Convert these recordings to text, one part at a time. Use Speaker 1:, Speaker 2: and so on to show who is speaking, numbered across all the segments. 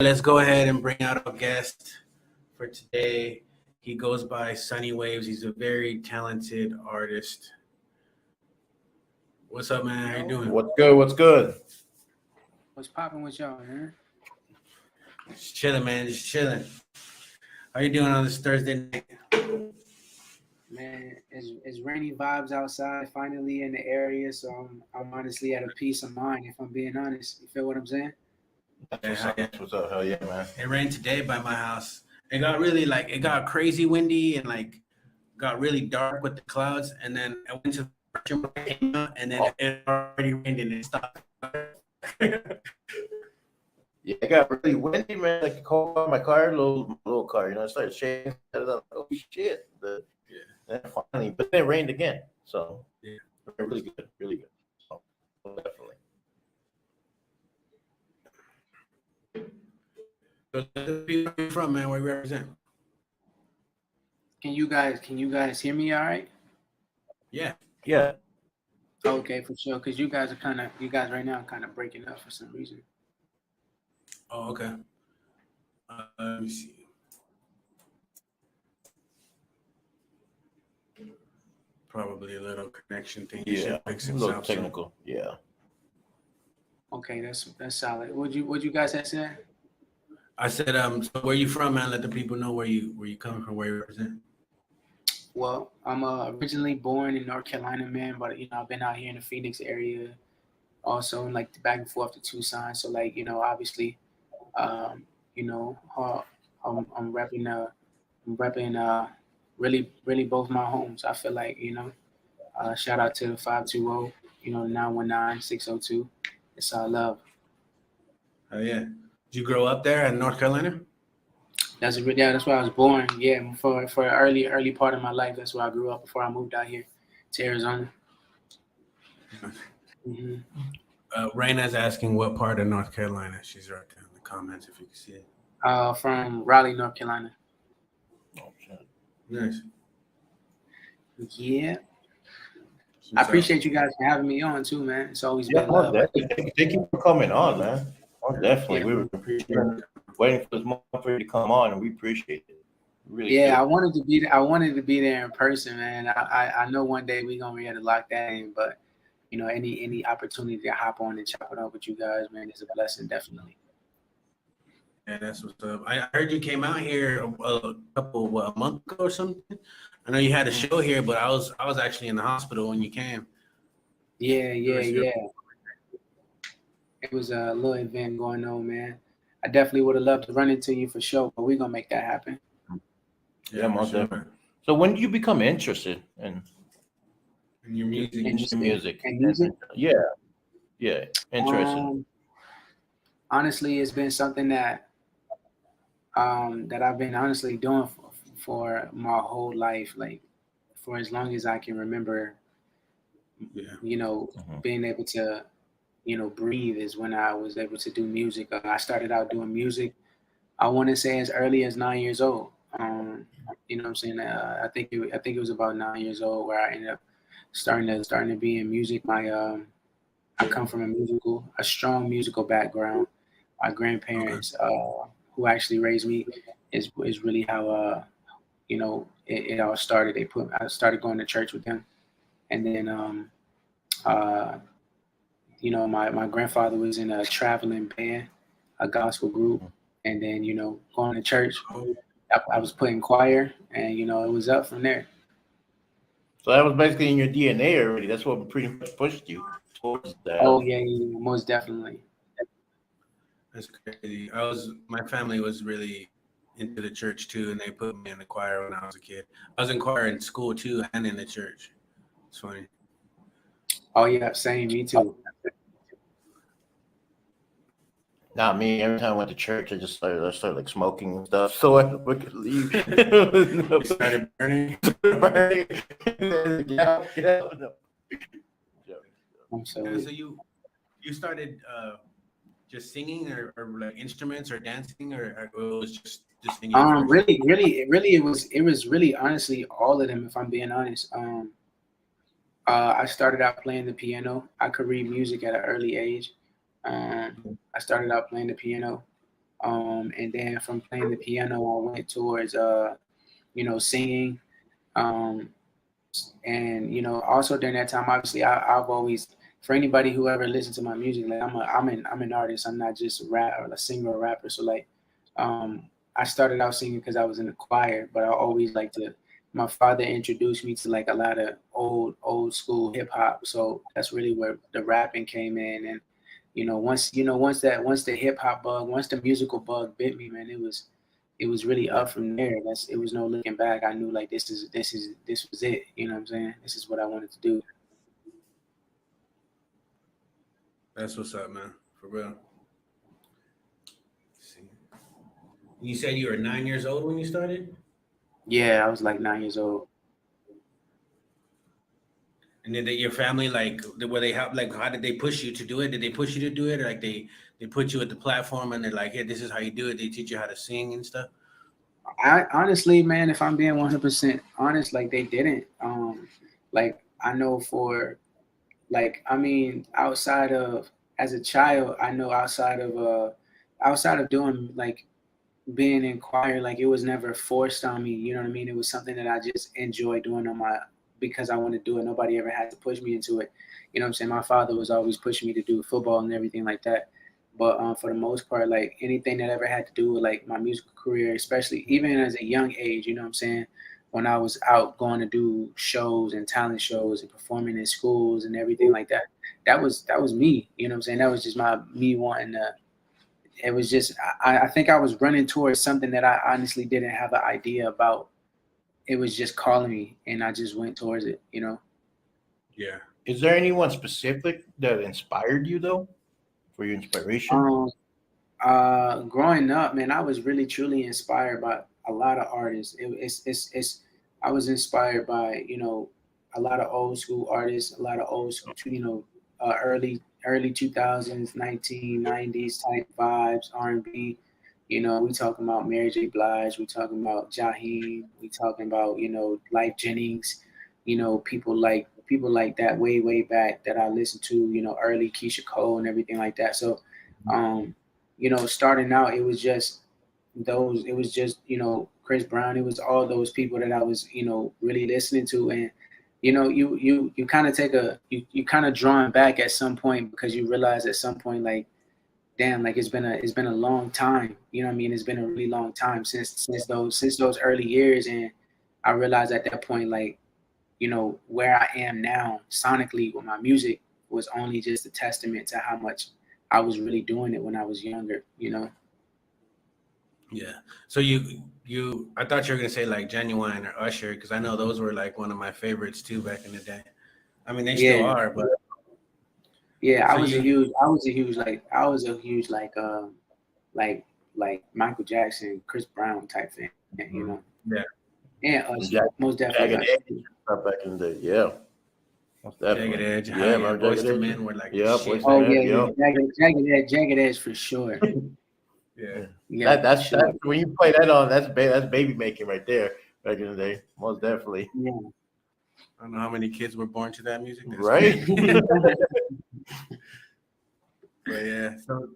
Speaker 1: Let's go ahead and bring out our guest for today. He goes by SONNIE WAVES. He's a very talented artist. What's up, man? How you doing?
Speaker 2: What's good? What's good?
Speaker 3: What's popping with y'all, man?
Speaker 1: Just chilling, man. Just chilling. How you doing on this Thursday night?
Speaker 3: Man, it's rainy vibes outside finally in the area, so I'm honestly at a peace of mind, if I'm being honest. You feel what I'm saying?
Speaker 2: What's up? What's up? Hell yeah, man.
Speaker 1: It rained today by my house. It got really it got crazy windy and got really dark with the clouds. And then I went to the restroom and then it already rained and it stopped.
Speaker 2: Yeah, it got really windy, man. Like my car, little car, it started shaking. Oh shit! Then finally, but then it rained again. So
Speaker 1: yeah,
Speaker 2: really good, really good. So, definitely.
Speaker 1: So where you from, man? Where you represent?
Speaker 3: Can you guys hear me all right?
Speaker 1: Yeah.
Speaker 2: Yeah.
Speaker 3: Okay, for sure. Because you guys right now are kind of breaking up for some reason.
Speaker 1: Oh, okay. Let me see. Probably a little connection thing.
Speaker 2: Yeah, a little technical. Soon. Yeah.
Speaker 3: Okay, that's solid. What you guys have said?
Speaker 1: I said, so where you from, man? Let the people know where you coming from, where you represent.
Speaker 3: Well, I'm originally born in North Carolina, man, but I've been out here in the Phoenix area, also in back and forth to Tucson. So obviously, I'm repping really both my homes. I feel like shout out to the 520, 919 602. It's all love.
Speaker 1: Oh yeah. Did you grow up there in North Carolina?
Speaker 3: That's where I was born. Yeah, for early part of my life, that's where I grew up before I moved out here to Arizona.
Speaker 1: Mm-hmm. Raina's asking what part of North Carolina. She's right there in the comments if you can see it.
Speaker 3: From Raleigh, North Carolina.
Speaker 2: Oh shit.
Speaker 1: Nice.
Speaker 3: Yeah. I appreciate you guys for having me on too, man. It's always been
Speaker 2: love. Thank you for coming on, man. Oh, definitely. Yeah. We were waiting for this moment for you to come on, and we appreciate it. Really
Speaker 3: yeah, I wanted to be there in person, man. I know one day we're gonna be able to lock that in, but any opportunity to hop on and chop it up with you guys, man, is a blessing, definitely.
Speaker 1: Yeah, that's what's up. I heard you came out here a month ago or something. I know you had a show here, but I was actually in the hospital when you came.
Speaker 3: Yeah. It was a little event going on, man. I definitely would have loved to run into you for sure, but we're gonna make that happen.
Speaker 2: Yeah, most definitely. So when did you become interested in
Speaker 1: your music?
Speaker 2: Music. Yeah. Interesting.
Speaker 3: Honestly, it's been something that I've been honestly doing for my whole life, like for as long as I can remember. Yeah. Being able to, breathe is when I was able to do music. I started out doing music, I want to say as early as 9 years old. You know what I'm saying? I think it was about 9 years old where I ended up starting to be in music. I come from a strong musical background. My grandparents, who actually raised me, is really how it all started. I started going to church with them, and then my grandfather was in a traveling band, a gospel group, and then going to church. I was put in choir, and it was up from there.
Speaker 2: So that was basically in your DNA already. That's what pretty much pushed you towards that.
Speaker 3: Oh yeah, most definitely.
Speaker 1: That's crazy. My family was really into the church too, and they put me in the choir when I was a kid. I was in choir in school too, and in the church. It's funny.
Speaker 3: Oh yeah, same. Me too.
Speaker 2: Not me. Every time I went to church, I started like smoking and stuff. So I could leave.
Speaker 1: You started burning.
Speaker 2: Yeah.
Speaker 1: So you started just singing or like instruments or dancing or it was just singing?
Speaker 3: Really, it was really honestly all of them. If I'm being honest, I started out playing the piano. I could read music at an early age. I started out playing the piano. And then from playing the piano, I went towards singing. Um, and also during that time, obviously, I've always, for anybody who ever listened to my music, like I'm an artist. I'm not just a rap or a singer or rapper. So like, I started out singing because I was in the choir, but I always like to. My father introduced me to like a lot of old school hip hop. So that's really where the rapping came in. And once the hip hop bug, once the musical bug bit me, man, it was really up from there. It was no looking back. I knew like this was it. You know what I'm saying? This is what I wanted to do.
Speaker 1: That's what's up, man. For real. You said you were 9 years old when you started?
Speaker 3: Yeah, I was like 9 years old.
Speaker 1: And did your family like were they help like how did they push you to do it? Did they push you to do it, or like they put you at the platform and they're like, hey, this is how you do it? They teach you how to sing and stuff?
Speaker 3: I honestly, man, if I'm being 100% honest, like they didn't. Like I know for like I mean, outside of as a child, I know outside of doing like being in choir, like it was never forced on me. You know what I mean? It was something that I just enjoyed doing on my because I want to do it. Nobody ever had to push me into it. You know what I'm saying? My father was always pushing me to do football and everything like that. But for the most part, like anything that ever had to do with like my musical career, especially even as a young age, you know what I'm saying? When I was out going to do shows and talent shows and performing in schools and everything like that, that was me. You know what I'm saying? That was just me wanting to. It was just I think I was running towards something that I honestly didn't have an idea about. It was just calling me, and I just went towards it.
Speaker 1: Yeah.
Speaker 2: Is there anyone specific that inspired you though, for your inspiration?
Speaker 3: Growing up, man, I was really truly inspired by a lot of artists. It's I was inspired by a lot of old school artists, a lot of old school, early 2000s, 1990s type vibes, R&B. We talking about Mary J. Blige, we talking about Jaheim, we talking about Life Jennings, people like that way back that I listened to, early Keisha Cole and everything like that. So, starting out, it was just Chris Brown. It was all those people that I was really listening to, and you kind of you kind of drawn back at some point because you realize at some point like damn, like it's been a long time. You know what I mean? It's been a really long time since those early years, and I realized at that point like where I am now sonically with my music was only just a testament to how much I was really doing it when I was younger.
Speaker 1: Yeah. So I thought you were gonna say like Genuine or Usher, because I know those were like one of my favorites too back in the day. I mean, they still are, but
Speaker 3: yeah,
Speaker 1: so
Speaker 3: I was a huge like Michael Jackson, Chris Brown type fan,
Speaker 1: yeah,
Speaker 3: and Usher,
Speaker 2: Jagged,
Speaker 3: most definitely
Speaker 2: Jagged
Speaker 3: Usher.
Speaker 2: Edge stuff back in the day. Yeah, most
Speaker 1: Jagged
Speaker 2: definitely.
Speaker 1: Edge,
Speaker 2: Yeah,
Speaker 1: yeah,
Speaker 2: remember
Speaker 1: Boys
Speaker 2: Jagged
Speaker 1: to
Speaker 2: Edge?
Speaker 1: Men were like the
Speaker 2: Yeah,
Speaker 1: shit.
Speaker 2: Boys to
Speaker 3: Oh
Speaker 2: Men.
Speaker 3: yeah,
Speaker 2: Yeah.
Speaker 3: Jagged Edge for sure.
Speaker 1: Yeah.
Speaker 3: Yeah,
Speaker 2: That's
Speaker 3: sure.
Speaker 2: when you play that on. That's baby making right there. Back in the day, most definitely.
Speaker 3: Yeah.
Speaker 1: I don't know how many kids were born to that music. That's
Speaker 2: Right.
Speaker 1: crazy. But yeah, so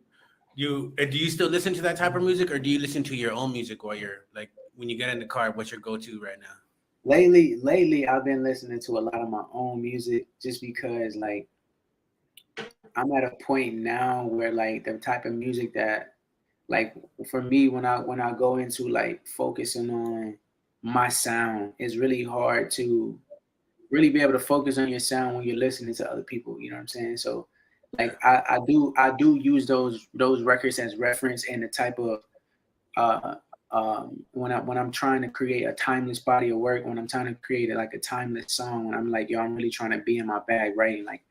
Speaker 1: do you still listen to that type of music, or do you listen to your own music while you're like when you get in the car? What's your go-to right now?
Speaker 3: Lately, I've been listening to a lot of my own music just because like I'm at a point now where like the type of music that like for me when I go into like focusing on my sound, it's really hard to really be able to focus on your sound when you're listening to other people. You know what I'm saying? So
Speaker 1: Yeah.
Speaker 3: like I do use those records as reference and the type of uh when I'm trying to create a timeless body of work, when I'm trying to create like a timeless song, when I'm like, yo, I'm really trying to be in my bag writing like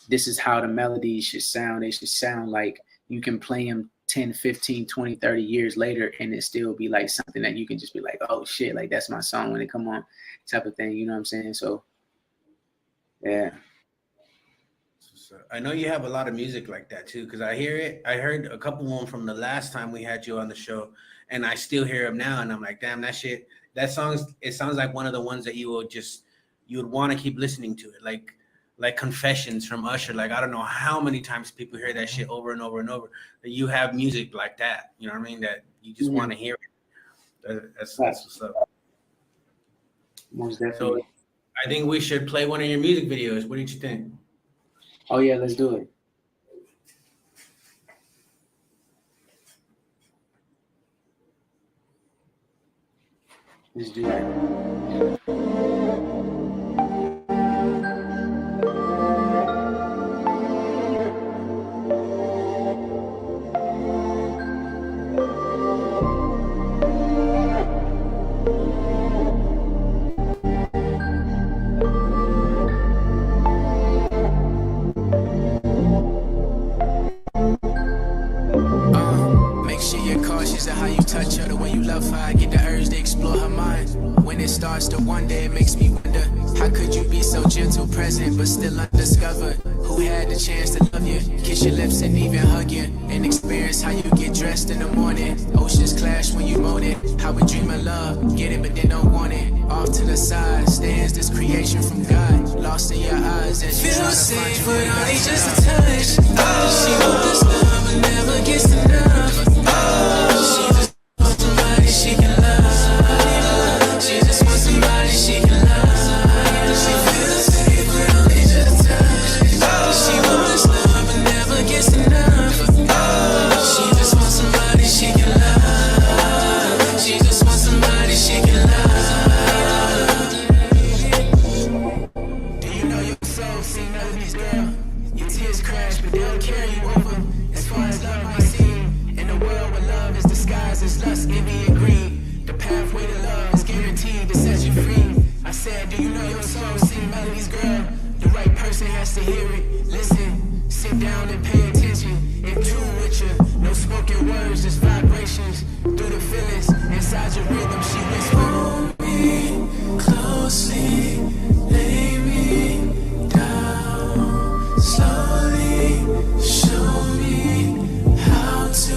Speaker 3: this is how the melodies should sound. They should sound like you can play them 10, 15, 20, 30 years later and it still be like something that you can just be like, oh shit, like that's my song when it come on type of thing. You know what I'm saying? So yeah.
Speaker 1: So I know you have a lot of music like that too, because I hear it. I heard a couple of them from the last time we had you on the show, and I still hear them now, and I'm like, damn, that shit. It sounds like one of the ones that you would want to keep listening to it. like Confessions from Usher. Like, I don't know how many times people hear that shit over and over and over. That you have music like that, you know what I mean? That you just want to hear it. That's what's up.
Speaker 3: Most definitely.
Speaker 1: So I think we should play one of your music videos. What did you think?
Speaker 3: Oh yeah, let's do it. Let's do that.
Speaker 4: Make sure you're cautious of how you touch her, the way you love her. I get the urge to explore her mind. When it starts to wonder, it makes me wonder, how could you be so gentle, present, but still undiscovered? Who had the chance to love you, kiss your lips and even hug you, and experience how you get dressed in the morning? Oceans clash when you moan it. How we dream of love, get it but then don't want it. Off to the side stands this creation from God, lost in your eyes as you feel safe, but only just a touch. She wants this love but never gets enough. She just wants somebody she can love. She just wants somebody she can love. She feels safe but only just a touch. She wants this love but never gets enough. She just wants somebody she can love. She just wants somebody she can love. Do you know your soul sing melodies, girl? Your tears crash but they'll carry you over. As far as love might seem, in a world where love is disguised as lust, envy, and greed, the pathway to love is guaranteed to set you free. I said, do you know your soul sing melodies, girl? The right person has to hear it. Listen, sit down and pay attention. In tune with you, no spoken words, just vibrations through the feelings inside your rhythm. She whispers, hold me closely, lay me down slowly, show me how to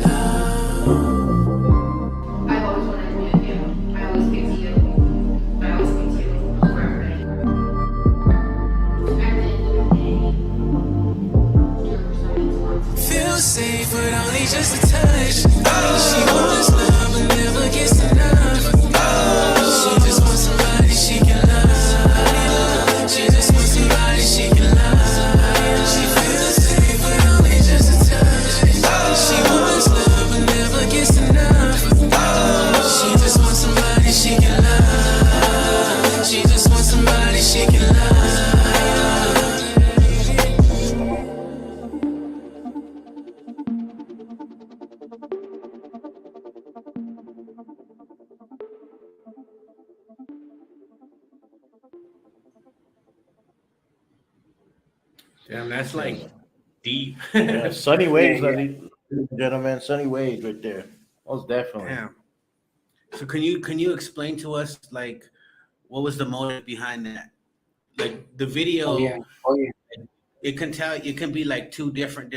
Speaker 4: love.
Speaker 5: I've always wanted to be with you. I always pick you. I always pick you over everybody. At the end of the day, you're the person I need to want to.
Speaker 4: Feel safe, but only just a touch. She wants love, but never gets enough. She just wants somebody she can love. She just wants somebody she can love. She feels safe, but only just a touch. She wants love, but never gets enough. She just wants somebody she can love. She just wants somebody she can love.
Speaker 1: Damn, that's like deep.
Speaker 2: Yeah, Sunny Waves,
Speaker 3: Yeah, yeah.
Speaker 2: ladies and gentlemen. Sunny Waves right there. Most definitely.
Speaker 1: Damn. So can you explain to us, like, what was the motive behind that? Like the video,
Speaker 3: Oh yeah.
Speaker 1: it can be like two different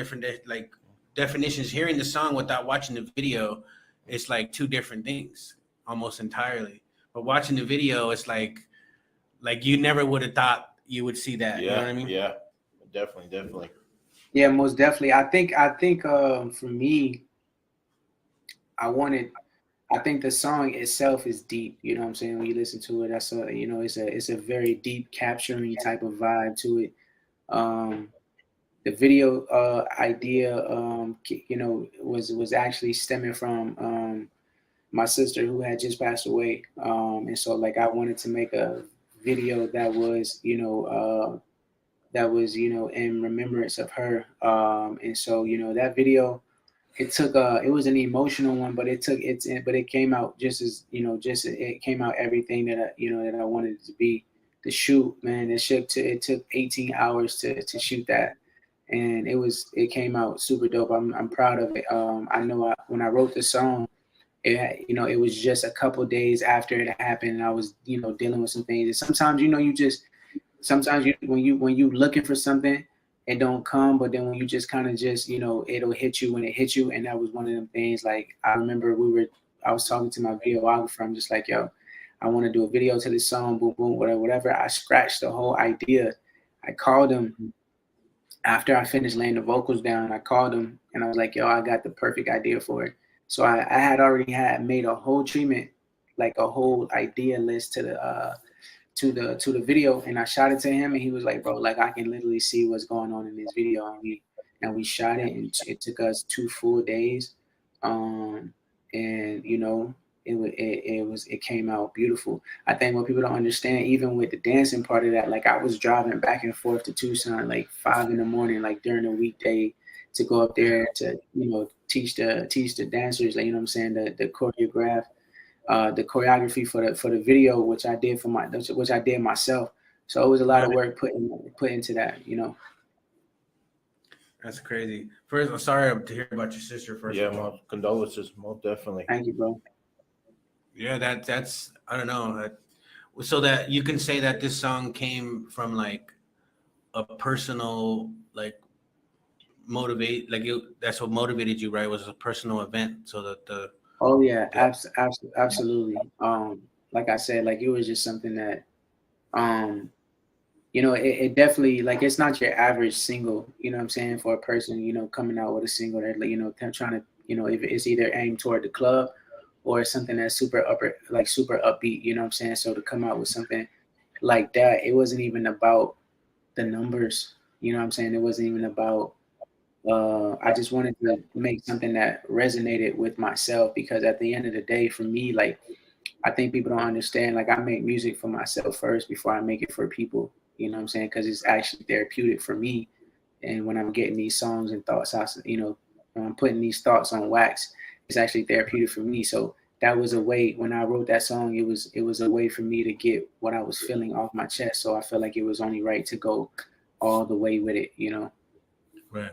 Speaker 1: like definitions. Hearing the song without watching the video, it's like two different things almost entirely. But watching the video, it's like you never would have thought you would see that.
Speaker 2: Yeah,
Speaker 1: You know what I mean?
Speaker 2: yeah, definitely.
Speaker 3: Yeah, most definitely. I think for me, I think the song itself is deep. You know what I'm saying? When you listen to it, that's it's a very deep, capturing type of vibe to it. The video idea, was actually stemming from my sister who had just passed away, and so like I wanted to make a video that was in remembrance of her, and so that video. It was an emotional one, but it came out just as it came out everything that I wanted it to be. The shoot, man, it took 18 hours to shoot that, and it came out super dope. I'm proud of it. I know when I wrote the song, it was just a couple days after it happened, and I was dealing with some things. And sometimes when you looking for something, it don't come, but then when you just kind of it'll hit you when it hits you. And that was one of them things. Like I remember I was talking to my videographer. I'm just like, yo, I want to do a video to this song, boom, boom, whatever. I scratched the whole idea I called him after I finished laying the vocals down. I called him and I was like, yo, I got the perfect idea for it. So I had already made a whole treatment, like a whole idea list to the video, and I shot it to him, and he was like, bro, like I can literally see what's going on in this video, and we shot it, and it took us 2 full days, and you know, it came out beautiful. I think what people don't understand, even with the dancing part of that, like I was driving back and forth to Tucson like 5 a.m, like during the weekday, to go up there to, you know, teach the dancers, like, you know what I'm saying, the choreography for the video, which I did myself. So it was a lot of work put into that, you know.
Speaker 1: That's crazy. First, I'm sorry to hear about your sister. First,
Speaker 2: yeah, my condolences, most definitely.
Speaker 3: Thank you, bro.
Speaker 1: Yeah, that's I don't know. So that you can say that this song came from like a personal like motivate, like that's what motivated you, right? Was a personal event, so that the
Speaker 3: Oh yeah, absolutely. Like I said, like it was just something that, you know, it definitely, like, it's not your average single, you know what I'm saying, for a person, you know, coming out with a single that, you know, trying to, you know, if it's either aimed toward the club or something that's super upbeat, you know what I'm saying? So to come out with something like that, it wasn't even about the numbers, you know what I'm saying? It wasn't even about, I just wanted to make something that resonated with myself, because at the end of the day, for me, like, I think people don't understand, like, I make music for myself first before I make it for people, you know what I'm saying? Because it's actually therapeutic for me. And when I'm getting these songs and thoughts out, you know, when I'm putting these thoughts on wax, it's actually therapeutic for me. So that was a way, when I wrote that song, it was a way for me to get what I was feeling off my chest. So I felt like it was only right to go all the way with it, you know?
Speaker 1: right.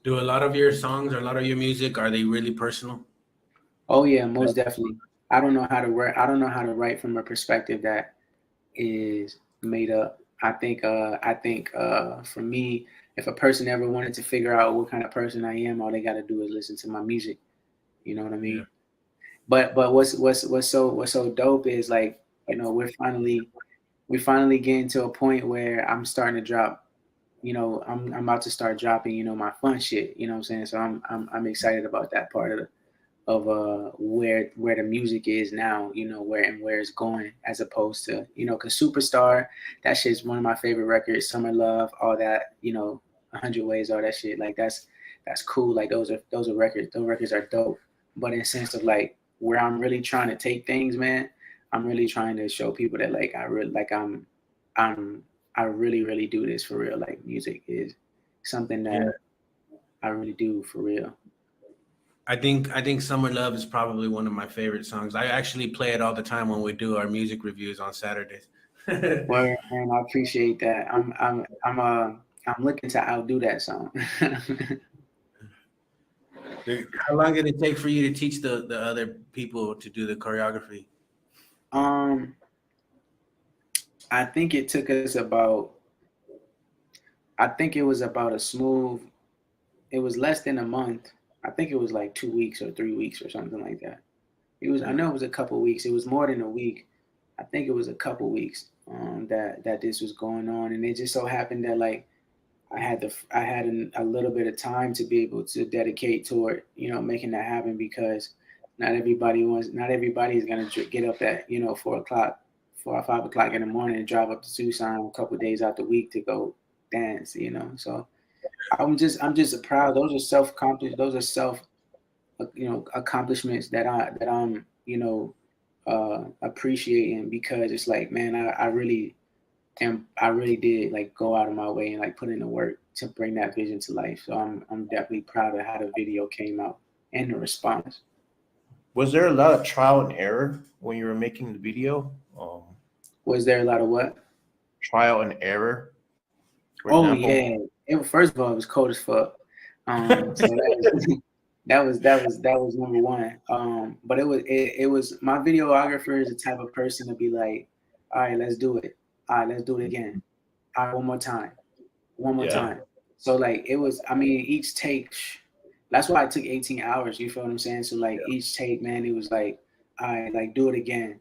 Speaker 1: Do a lot of your songs or a lot of your music, are they really personal?
Speaker 3: Oh yeah, most definitely. I don't know how to write from a perspective that is made up. I think for me, if a person ever wanted to figure out what kind of person I am, all they got to do is listen to my music. You know what I mean?
Speaker 1: Yeah.
Speaker 3: But what's so dope is, like, you know, we're finally getting to a point where I'm starting to drop. You know, I'm about to start dropping, you know, my fun shit. You know what I'm saying? So I'm excited about that part of where the music is now, you know, where it's going, as opposed to, you know, because Superstar, that shit's one of my favorite records. Summer Love, all that, you know, 100 Ways, all that shit, like that's cool. Like those are records. Those records are dope. But in the sense of like where I'm really trying to take things, man, I'm really trying to show people that, like, I really do this for real. Like, music is something that I really do for real.
Speaker 1: I think Summer Love is probably one of my favorite songs. I actually play it all the time when we do our music reviews on Saturdays.
Speaker 3: Well, and I appreciate that. I'm looking to outdo that song.
Speaker 1: How long did it take for you to teach the other people to do the choreography?
Speaker 3: I think it took us about. I think it was about it was less than a month. I think it was like 2 weeks or 3 weeks or something like that. I know it was a couple weeks. It was more than a week. I think it was a couple weeks that this was going on, and it just so happened that, like, I had a little bit of time to be able to dedicate toward, you know, making that happen, because not everybody is gonna get up at, you know, 4 or 5 o'clock in the morning and drive up to Tucson a couple of days out the week to go dance, you know. So I'm just proud. Those are self accomplishments that I'm, you know, appreciating, because it's like, man, I really did, like, go out of my way and, like, put in the work to bring that vision to life. So I'm definitely proud of how the video came out and the response.
Speaker 2: Was there a lot of trial and error when you were making the video?
Speaker 3: Was there a lot of what?
Speaker 2: Trial and error.
Speaker 3: Oh yeah. First of all, it was cold as fuck. So that was number one. But it was my videographer is the type of person to be like, all right, let's do it. All right, let's do it again. All right, one more time. So, like, it was, I mean, each take, that's why it took 18 hours. You feel what I'm saying? So, like, each take, man, it was like, all right, like, do it again.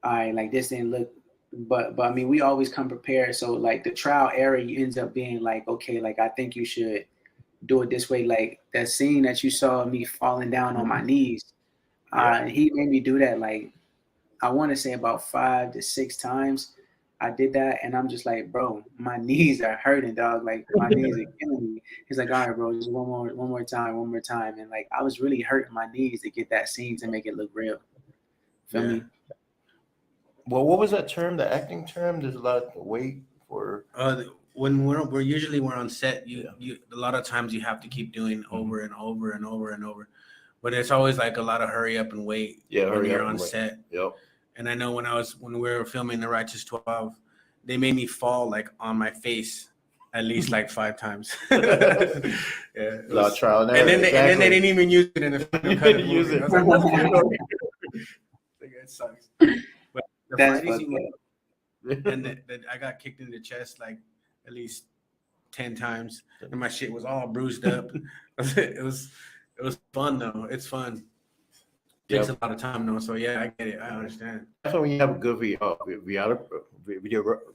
Speaker 3: All right, like, this didn't look but I mean, we always come prepared. So like the trial error ends up being like, okay, like I think you should do it this way. Like that scene that you saw me falling down on my knees, he made me do that like I want to say about 5 to 6 times. I did that, and I'm just like, bro, my knees are hurting, dog. Like my knees are killing me. He's like, all right, bro, just one more time, and like I was really hurting my knees to get that scene to make it look real. Feel me?
Speaker 2: Well, what was that term? The acting term? There's a lot of weight for.
Speaker 1: When we're usually on set, you a lot of times you have to keep doing over and over and over and over, but it's always like a lot of hurry up and wait. When you're on set.
Speaker 2: Yep.
Speaker 1: And I know when we were filming The Righteous 12, they made me fall like on my face at least like 5 times.
Speaker 2: A lot of trial and error.
Speaker 1: And then they didn't even use it in the final cut. Use it. I was like, it sucks. But the fight scene, and I got kicked in the chest like at least 10 times, and my shit was all bruised up. It was fun though. It's fun. Takes a lot of time though, so yeah, I get it. I understand.
Speaker 2: That's when you have a good video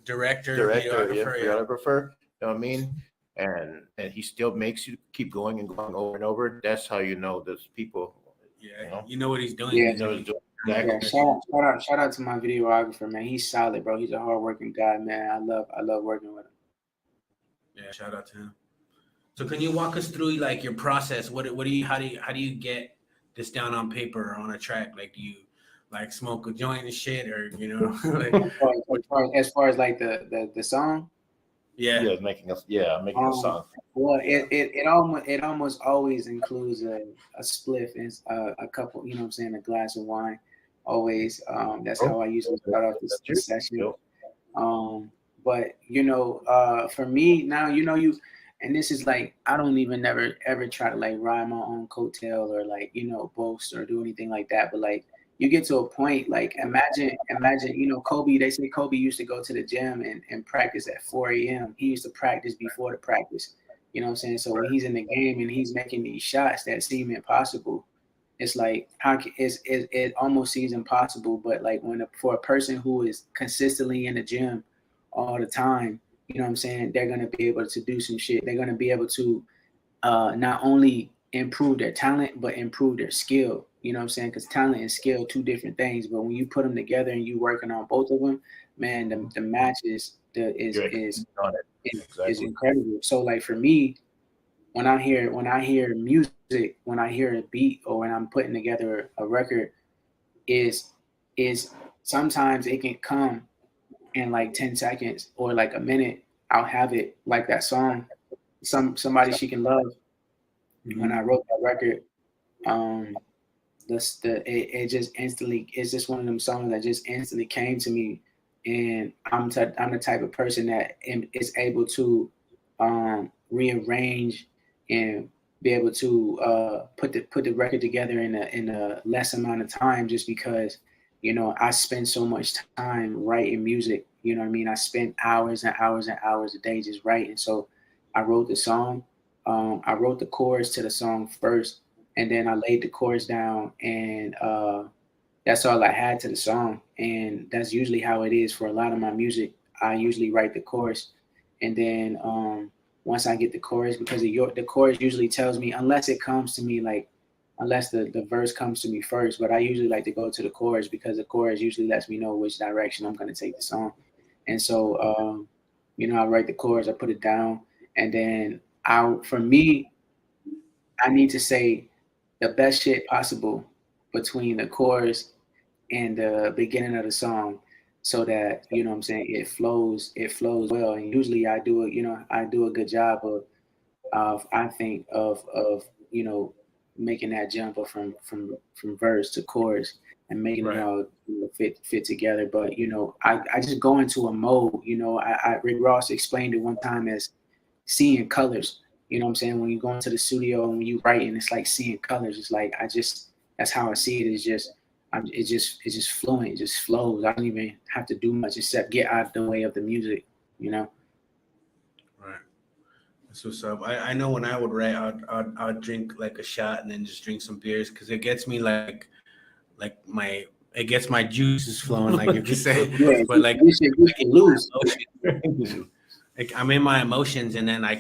Speaker 1: director,
Speaker 2: videographer. You know what I mean? And he still makes you keep going and going over and over. That's how you know there's people.
Speaker 1: Yeah, you know what he's doing.
Speaker 3: Yeah,
Speaker 2: you know what he's doing.
Speaker 3: Exactly. Yeah, shout out to my videographer, man. He's solid, bro. He's a hardworking guy, man. I love working with him.
Speaker 1: Yeah, shout out to him. So can you walk us through like your process? How do you get this down on paper or on a track? Like, do you like smoke a joint and shit, or like
Speaker 3: as far as like the song?
Speaker 2: Making a song.
Speaker 3: Well, it almost always includes a spliff and a couple, you know what I'm saying, a glass of wine. Always. That's how I usually start off this session. But for me now, and this is like, I don't even never ever try to like ride my own coattail or like, boast or do anything like that. But like you get to a point, like imagine, Kobe, they say Kobe used to go to the gym and practice at 4 a.m. He used to practice before the practice. You know what I'm saying? So when he's in the game and he's making these shots that seem impossible, it's like, it almost seems impossible. But like for a person who is consistently in the gym all the time, you know what I'm saying, they're going to be able to do some shit. They're going to be able to not only improve their talent, but improve their skill. You know what I'm saying? Because talent and skill, 2 different things. But when you put them together and you working on both of them, man, the match is incredible. So like for me, when I hear music, when I hear a beat, or when I'm putting together a record, is sometimes it can come in like 10 seconds or like a minute. I'll have it like that song, Somebody She Can Love. Mm-hmm. When I wrote that record, it just instantly, it's just one of them songs that just instantly came to me. And I'm the type of person that is able to rearrange and be able to put the record together in a less amount of time, just because I spend so much time writing music. You know what I mean? I spend hours and hours and hours a day just writing. So I wrote the song. I wrote the chorus to the song first, and then I laid the chorus down, and that's all I had to the song. And that's usually how it is for a lot of my music. I usually write the chorus, and then once I get the chorus, because the chorus usually tells me, unless it comes to me like, unless the verse comes to me first, but I usually like to go to the chorus, because the chorus usually lets me know which direction I'm going to take the song. And so, I write the chorus, I put it down, and then for me, I need to say the best shit possible between the chorus and the beginning of the song, so that, you know what I'm saying, it flows well. And usually I do it, I do a good job of I think of making that jump from verse to chorus and making it all fit together. But I just go into a mode. Rick Ross explained it one time as seeing colors. You know what I'm saying? When you go into the studio and when you writing, it's like seeing colors. It's like that's how I see it. It's just flowing. It just flows. I don't even have to do much except get out of the way of the music. Right.
Speaker 1: That's what's up. I know when I would write, I'd drink like a shot and then just drink some beers, because it gets me like my it gets my juices flowing, like you could say.
Speaker 3: Yeah,
Speaker 1: But like,
Speaker 3: you should lose.
Speaker 1: like I'm in my emotions, and then I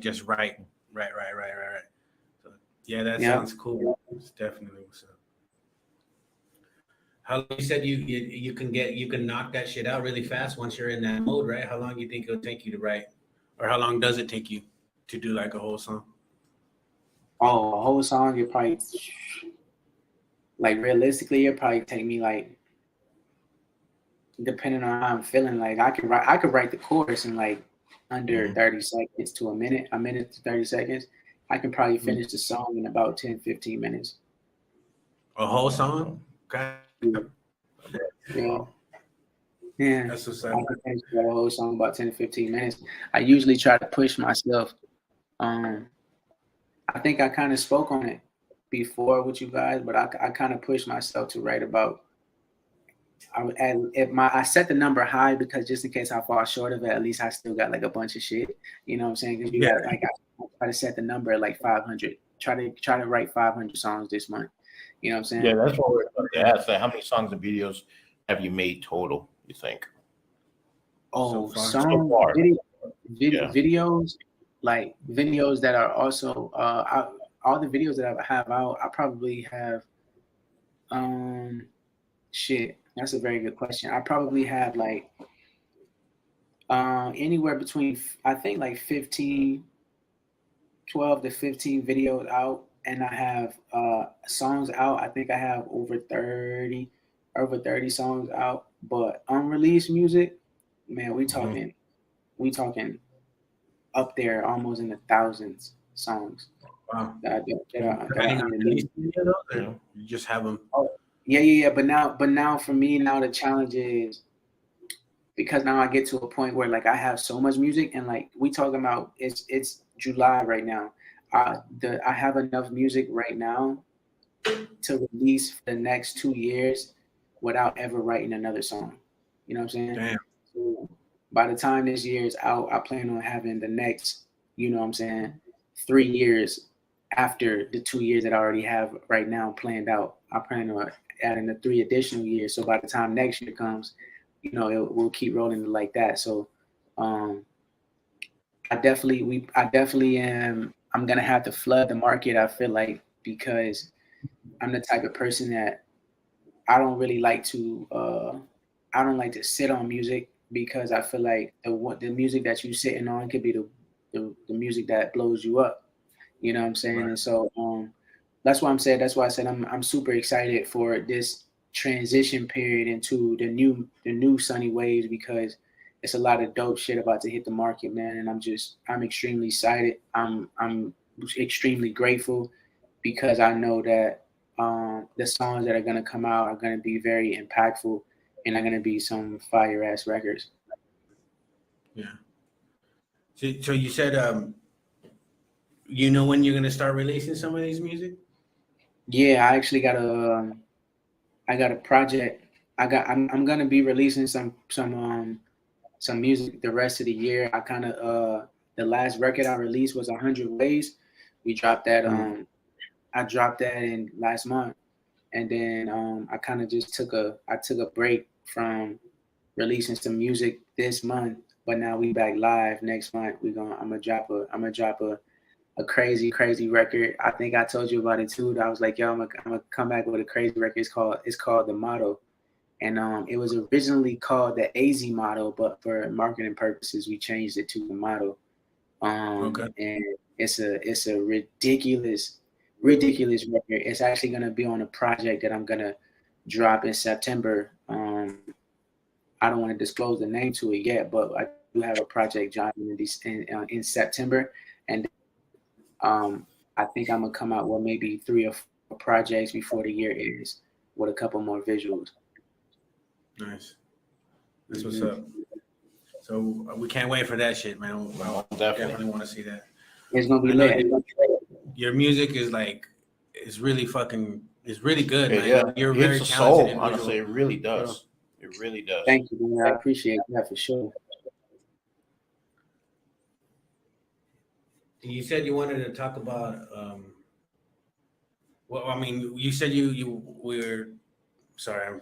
Speaker 1: just write. So yeah, that sounds cool. It's definitely what's up. How long you said you can knock that shit out really fast once you're in that mode, right? How long do you think it'll take you to write, or how long does it take you to do like a whole song?
Speaker 3: Oh, a whole song, it probably, like realistically, it probably take me like, depending on how I'm feeling, like I could write the chorus in like under 30 seconds to a minute to 30 seconds. I can probably finish the song in about 10, 15 minutes.
Speaker 1: A whole song? Okay.
Speaker 3: Yeah. Yeah.
Speaker 1: That's what's
Speaker 3: I
Speaker 1: up.
Speaker 3: can finish the whole song about 10 to 15 minutes. I usually try to push myself. I think I kind of spoke on it before with you guys, but I kind of pushed myself to write about. I set the number high because just in case I fall short of it, at least I still got like a bunch of shit. You know what I'm saying? Because you got like I try to set the number at like 500. Try to write 500 songs this month. You know what I'm saying?
Speaker 2: Yeah, that's what we're about to ask. Like, how many songs and videos have you made total, you think?
Speaker 3: Oh,
Speaker 2: So far.
Speaker 3: Videos, like videos that are also all the videos that I have out, I probably have shit. That's a very good question. I probably have like anywhere between I think like 12 to 15 videos out, and I have songs out. I think I have over 30 songs out, but unreleased music, man, we talking up there almost in the thousands songs.
Speaker 1: Wow.
Speaker 3: You
Speaker 1: just have them.
Speaker 3: Oh, yeah. But now for me, now the challenge is because now I get to a point where like I have so much music, and like we talking about it's July right now. I have enough music right now to release for the next 2 years without ever writing another song. You know what I'm saying?
Speaker 1: Damn.
Speaker 3: So by the time this year is out, I plan on having the next, you know what I'm saying, 3 years after the 2 years that I already have right now planned out. I plan on adding the 3 additional years. So by the time next year comes, you know, we'll keep rolling like that. So I definitely am. I'm gonna have to flood the market, I feel like, because I'm the type of person that I don't like to sit on music, because I feel like the music that you sitting on could be the music that blows you up. You know what I'm saying? Right. And so that's why I said I'm super excited for this transition period into the new Sonnie Waves, because it's a lot of dope shit about to hit the market, man. And I'm extremely excited. I'm extremely grateful, because I know that the songs that are gonna come out are gonna be very impactful, and are gonna be some fire ass records.
Speaker 1: Yeah. So you said you know when you're gonna start releasing some of these music?
Speaker 3: Yeah, I actually got a project. I'm gonna be releasing some music the rest of the year. I kind of the last record I released was 100 Ways. We dropped that. I dropped that in last month, and then I kind of just took a break from releasing some music this month. But now we back live next month. I'm gonna drop a crazy record. I think I told you about it too. I was like, yo, I'm gonna come back with a crazy record. It's called The Motto. And it was originally called the AZ Motto, but for marketing purposes, we changed it to The Motto. Okay. And it's a ridiculous record. It's actually gonna be on a project that I'm gonna drop in September. I don't want to disclose the name to it yet, but I do have a project dropping in September, and I think I'm gonna come out with maybe 3 or 4 projects before the year ends with a couple more visuals.
Speaker 1: Nice. That's what's up. So we can't wait for that shit, man. Well, definitely want to see that.
Speaker 3: It's gonna be lit.
Speaker 1: Your music is like, it's really good, man.
Speaker 2: Yeah,
Speaker 1: You're
Speaker 2: very
Speaker 1: talented
Speaker 2: soul,
Speaker 1: individual.
Speaker 2: honestly, it really does. It really does.
Speaker 3: Thank you, man. I appreciate that for sure.
Speaker 1: You said you wanted to talk about well, I mean, you said you were Sorry, I'm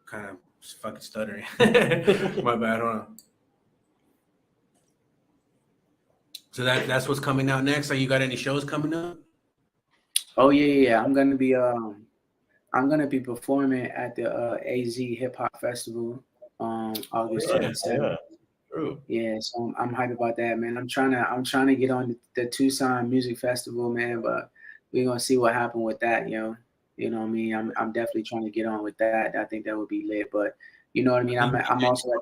Speaker 1: kind of fucking stuttering. My bad. Hold on. So that's what's coming out next. Are you got any shows coming up?
Speaker 3: Oh yeah. I'm gonna be performing at the AZ Hip Hop Festival August 27th.
Speaker 2: True.
Speaker 3: Yeah, so I'm hyped about that, man. I'm trying to get on the Tucson Music Festival, man, but we're gonna see what happened with that, you know. You know what I mean? I'm definitely trying to get on with that. I think that would be lit, but you know what I mean? I'm also like,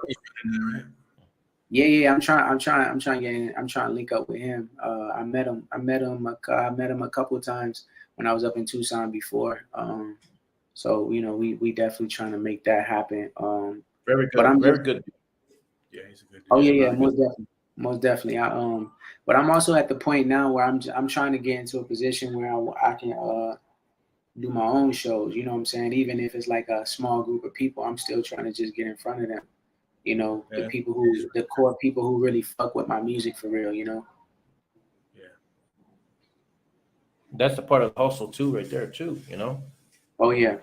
Speaker 3: yeah. I'm trying to get in. I'm trying to link up with him. I met him a couple of times when I was up in Tucson before. So you know, we definitely trying to make that happen.
Speaker 2: Very good.
Speaker 3: But I'm
Speaker 2: Very
Speaker 3: just,
Speaker 2: good.
Speaker 1: Yeah, he's a good dude.
Speaker 3: oh yeah, most definitely. But I'm also at the point now where I'm trying to get into a position where I can do my own shows. You know what I'm saying? Even if it's like a small group of people, I'm still trying to just get in front of them. You know,
Speaker 1: Yeah.
Speaker 3: the core people who really fuck with my music for real. You know.
Speaker 1: Yeah.
Speaker 2: That's the part of the hustle too, right there too. You know.
Speaker 3: Oh yeah.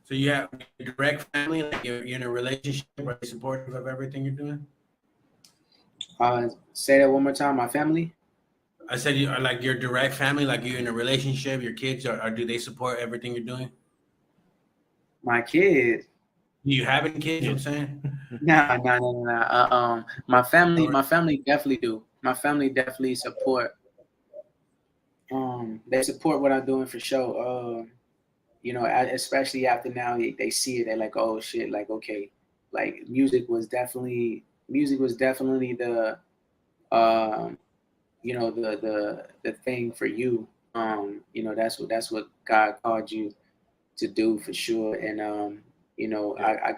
Speaker 1: So you have your direct family, like you're in a relationship, are they supportive of everything you're doing?
Speaker 3: Say that one more time. My family.
Speaker 1: I said you are like your direct family, like you're in a relationship, your kids or do they support everything you're doing?
Speaker 3: My kids.
Speaker 1: Do you have any kids? You know what I'm saying?
Speaker 3: No. My family definitely do. My family definitely support. They support what I'm doing for sure. You know, especially after now they see it, they're like, oh shit, like okay, like music was definitely the you know the thing for you. You know, that's what God called you to do for sure. And you know,
Speaker 1: Yeah.
Speaker 3: I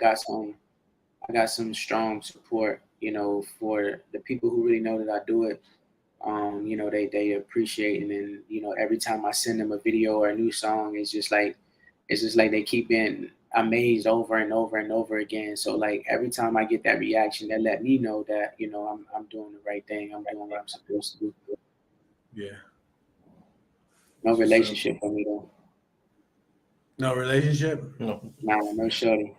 Speaker 3: got some strong support, you know, for the people who really know that I do it. You know, they appreciate, and then you know, every time I send them a video or a new song, it's just like they keep being amazed over and over and over again. So like every time I get that reaction, that let me know that, you know, I'm doing the right thing. I'm doing what I'm supposed to do.
Speaker 1: Yeah.
Speaker 3: No relationship for me though.
Speaker 1: No relationship?
Speaker 2: No.
Speaker 3: Nah, no shorty.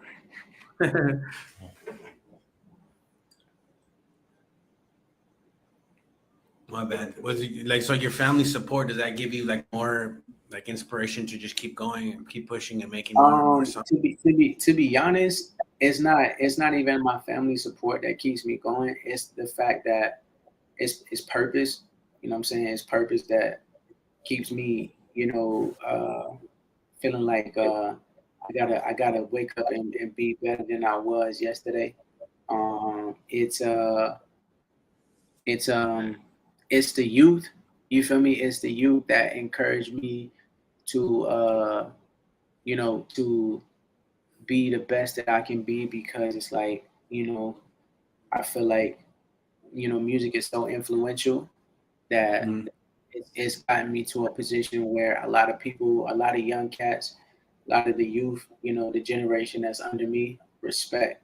Speaker 1: My bad. Was it like so your family support, does that give you like more like inspiration to just keep going and keep pushing and making more and more songs?
Speaker 3: To be honest, it's not even my family support that keeps me going. It's the fact that it's purpose. You know what I'm saying? It's purpose that keeps me, you know, feeling like I gotta wake up and be better than I was yesterday. It's it's the youth. You feel me? It's the youth that encourage me to you know, to be the best that I can be, because it's like, you know, I feel like, you know, music is so influential that it's gotten me to a position where a lot of people, a lot of young cats, a lot of the youth, you know, the generation that's under me respect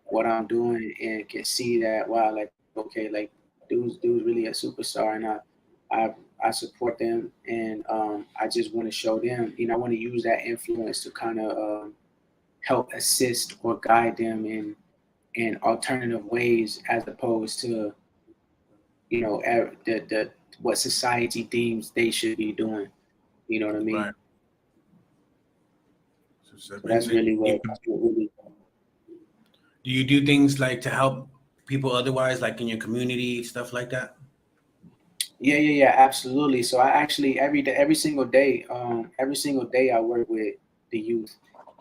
Speaker 3: what I'm doing and can see that, wow, like, okay, like dude's really a superstar, and I support them, and I just want to show them, you know, I want to use that influence to kind of help assist or guide them in alternative ways, as opposed to, you know, the what society deems they should be doing. You know what I mean?
Speaker 1: Right.
Speaker 3: So that's really what really.
Speaker 1: Do you do things like to help people otherwise, like in your community, stuff like that?
Speaker 3: Yeah, absolutely. So I actually every single day I work with the youth.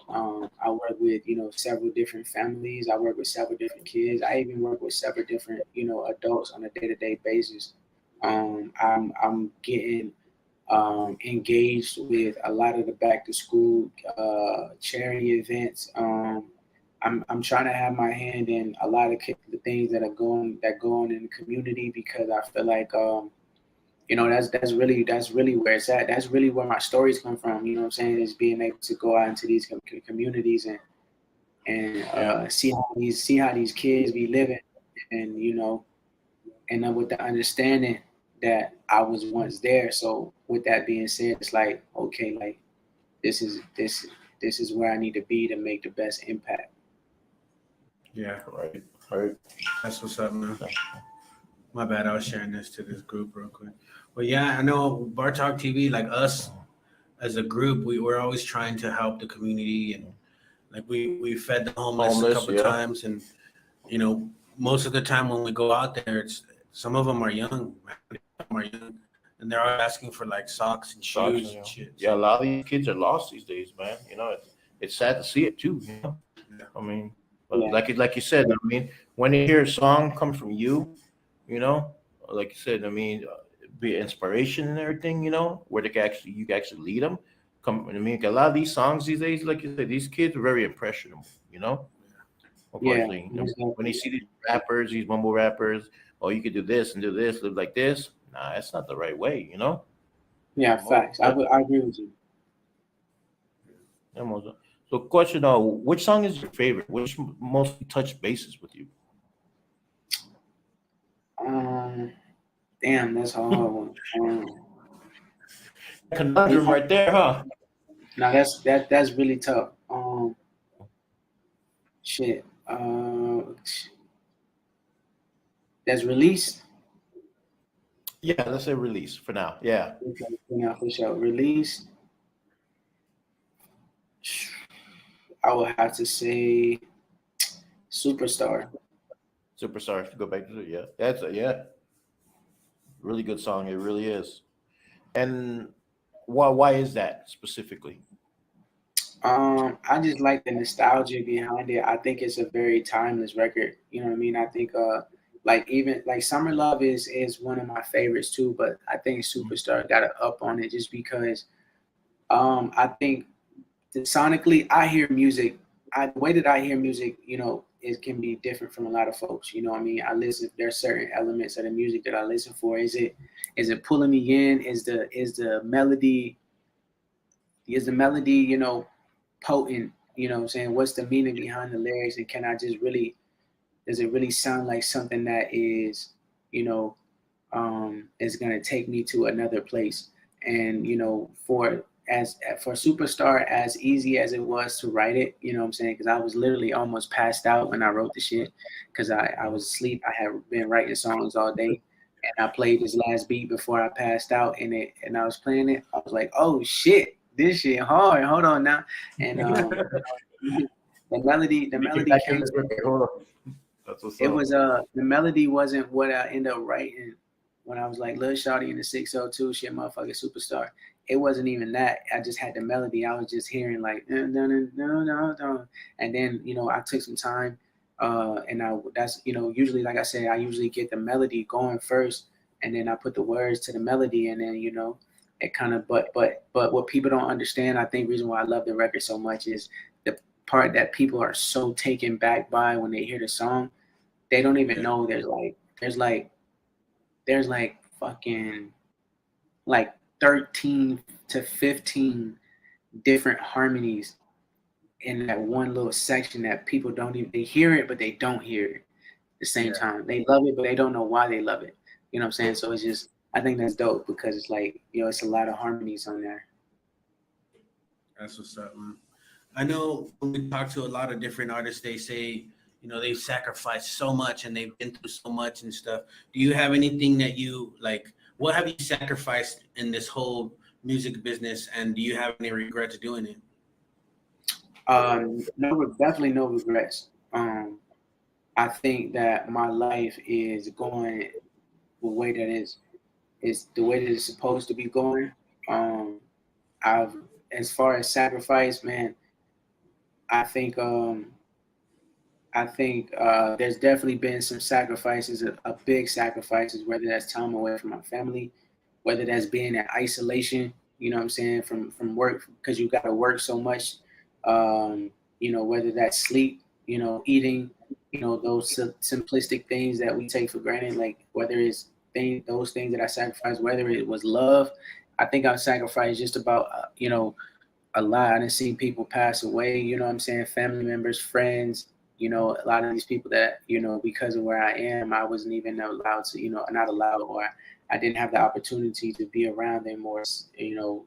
Speaker 3: I work with, you know, several different families. I work with several different kids. I even work with several different, you know, adults on a day-to-day basis. I'm getting engaged with a lot of the back to school charity events. I'm trying to have my hand in a lot of the things that go on in the community, because I feel like you know, that's really where it's at. That's really where my stories come from. You know what I'm saying? Is being able to go out into these communities and see how these kids be living, and you know, and then with the understanding that I was once there. So with that being said, it's like, okay, like this is where I need to be to make the best impact.
Speaker 1: Yeah,
Speaker 2: Right.
Speaker 1: that's what's up, man. My bad, I was sharing this to this group real quick. But yeah, I know Bar Talk TV, like us as a group, we're always trying to help the community, and like we fed the homeless a couple times, and you know, most of the time when we go out there, it's some of them are young, and they're all asking for like socks and shoes and shit.
Speaker 2: Yeah, a lot of these kids are lost these days, man. You know, it's sad to see it too. You know, I mean, but like you said, I mean, when you hear a song come from you, you know, like you said, I mean, be inspiration and everything. You know, where you can actually lead them. I mean, a lot of these songs these days, like you said, these kids are very impressionable. You know. Unfortunately, when you see these rappers, these mumble rappers, oh, you could do this and do this, live like this. Nah, that's not the right way, you know?
Speaker 3: Yeah, facts. I agree with you.
Speaker 2: So, question: which song is your favorite? Which mostly touched bases with you?
Speaker 3: Damn, that's a hard one.
Speaker 2: Conundrum right there, huh?
Speaker 3: Now that's really tough. Shit. That's Release.
Speaker 2: Yeah, let's say Release for now. Yeah.
Speaker 3: Okay, for now, for sure. Release. I would have to say Superstar.
Speaker 2: Superstar. Go back to it. Yeah, that's really good song. It really is. And why is that specifically?
Speaker 3: I just like the nostalgia behind it. I think it's a very timeless record. You know what I mean? I think like even like Summer Love is one of my favorites too, but I think Superstar got it up on it just because I think sonically I hear music. The way that I hear music, you know, it can be different from a lot of folks. You know what I mean? There's certain elements of the music that I listen for. Is it pulling me in? Is the melody, you know, potent? You know what I'm saying? What's the meaning behind the lyrics? And can I just really, does it really sound like something that is, you know, is going to take me to another place? And, you know, for Superstar, as easy as it was to write it, you know what I'm saying? Because I was literally almost passed out when I wrote the shit because I was asleep. I had been writing songs all day, and I played this last beat before I passed out, and I was playing it. I was like, oh shit, this shit hard. Hold on now. And the melody came. It was the melody wasn't what I ended up writing when I was like Lil Shawty in the 602 shit, motherfucking Superstar. It wasn't even that. I just had the melody. I was just hearing like no, and then you know I took some time, and that's you know usually like I said I usually get the melody going first, and then I put the words to the melody, and then you know it kind of but what people don't understand, I think reason why I love the record so much is the part that people are so taken back by when they hear the song. They don't even know there's like fucking like 13 to 15 different harmonies in that one little section that people don't even, they hear it, but they don't hear it at the same time. They love it, but they don't know why they love it. You know what I'm saying? So it's just, I think that's dope because it's like, you know, it's a lot of harmonies on there.
Speaker 1: That's what's up, man. I know when we talk to a lot of different artists, they say, you know, they've sacrificed so much and they've been through so much and stuff. Do you have anything that you like? What have you sacrificed in this whole music business, and do you have any regrets doing it?
Speaker 3: No, definitely no regrets. I think that my life is going the way that is the way that it's supposed to be going. As far as sacrifice, man, I think there's definitely been some sacrifices, a big sacrifices, whether that's time away from my family, whether that's being in isolation, you know what I'm saying, from work, because you got to work so much, you know, whether that's sleep, you know, eating, you know, those simplistic things that we take for granted, like whether it's those things that I sacrificed, whether it was love, I think I've sacrificed just about, you know, a lot. I done seen people pass away, you know what I'm saying, family members, friends, you know, a lot of these people that, you know, because of where I am, I wasn't even allowed to, you know, not allowed, or I didn't have the opportunity to be around them, or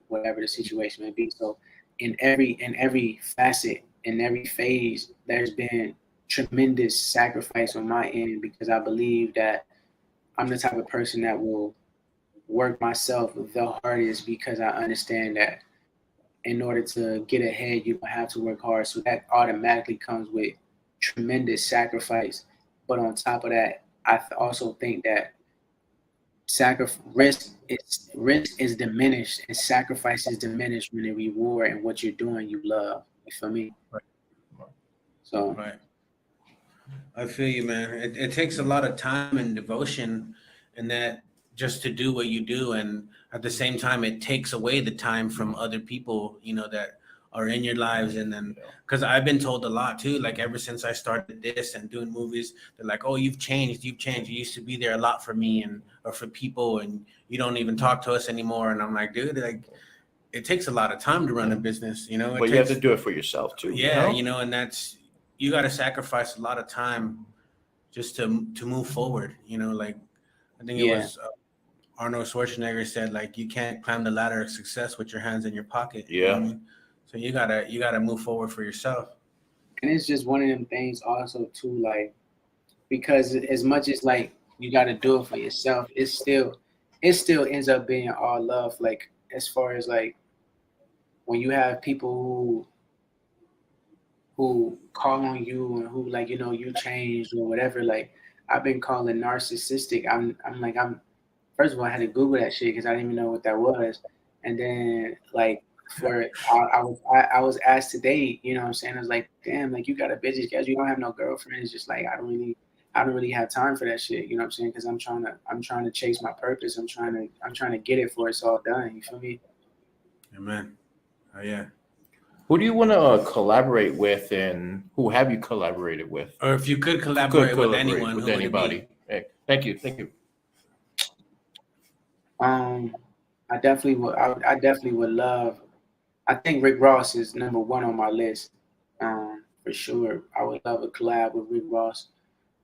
Speaker 3: whatever the situation may be. So in every facet, in every phase, there's been tremendous sacrifice on my end, because I believe that I'm the type of person that will work myself the hardest, because I understand that in order to get ahead, you have to work hard. So that automatically comes with tremendous sacrifice. But on top of that, I also think that risk is diminished, and sacrifice is diminished when the reward and what you're doing you love. You feel me?
Speaker 2: Right.
Speaker 3: So
Speaker 1: Right. I feel you, man. It takes a lot of time and devotion, and that just to do what you do, and at the same time, it takes away the time from other people, that are in your lives. And then, because I've been told a lot too, like ever since I started this and doing movies, they're like, "Oh, you've changed. You used to be there a lot for me or for people, and you don't even talk to us anymore." And I'm like, dude, like, it takes a lot of time to run a business,
Speaker 2: But you have to do it for yourself too.
Speaker 1: Yeah, and that's, you got to sacrifice a lot of time just to move forward. Like, I think it was Arnold Schwarzenegger said, like, you can't climb the ladder of success with your hands in your pocket.
Speaker 2: Yeah.
Speaker 1: You know what I mean? So you gotta move forward for yourself.
Speaker 3: And it's just one of them things also too, like, because as much as like you got to do it for yourself, it still ends up being all love. Like, as far as like when you have people who call on you and who, like, you changed or whatever, like I've been calling narcissistic. I'm first of all, I had to Google that shit because I didn't even know what that was. And then like I was asked to date, you know what I'm saying? I was like, damn, like, you got a busy schedule, you don't have no girlfriend. It's just like I don't really have time for that shit, you know what I'm saying? Because I'm trying to chase my purpose. I'm trying to get it before it's all done. You feel me?
Speaker 1: Amen. Oh yeah.
Speaker 2: Who do you want to collaborate with, and who have you collaborated with?
Speaker 1: Or if you could collaborate with anyone,
Speaker 2: with
Speaker 1: who would it
Speaker 2: anybody.
Speaker 1: be?
Speaker 2: Hey, thank you.
Speaker 3: I definitely would love. I think Rick Ross is number one on my list. For sure. I would love a collab with Rick Ross.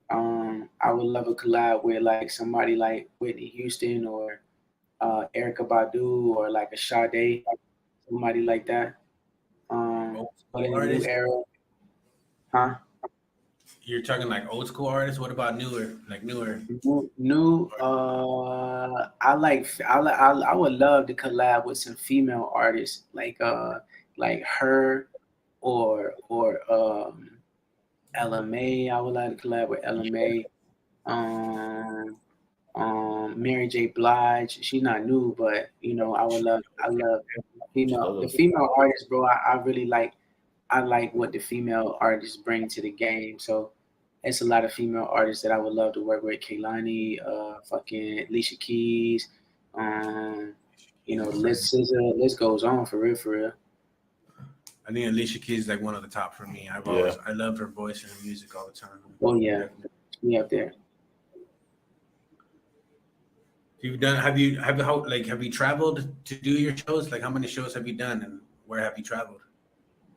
Speaker 3: I would love a collab with like somebody like Whitney Houston or Erykah Badu, or like a Sade, somebody like that. But in the new era, huh?
Speaker 1: You're talking like old school artists. What about newer?
Speaker 3: New. I would love to collab with some female artists, like her, or LMA. I would like to collab with LMA. Mary J. Blige. She's not new, but I love the female artists, bro. I really like. I like what the female artists bring to the game. So it's a lot of female artists that I would love to work with. Kehlani, fucking Alicia Keys, list goes on, for real.
Speaker 1: I think Alicia Keys is like one of the top for me. I love her voice and her music all the time.
Speaker 3: Oh yeah, we up there.
Speaker 1: Have you traveled to do your shows? Like, how many shows have you done, and where have you traveled?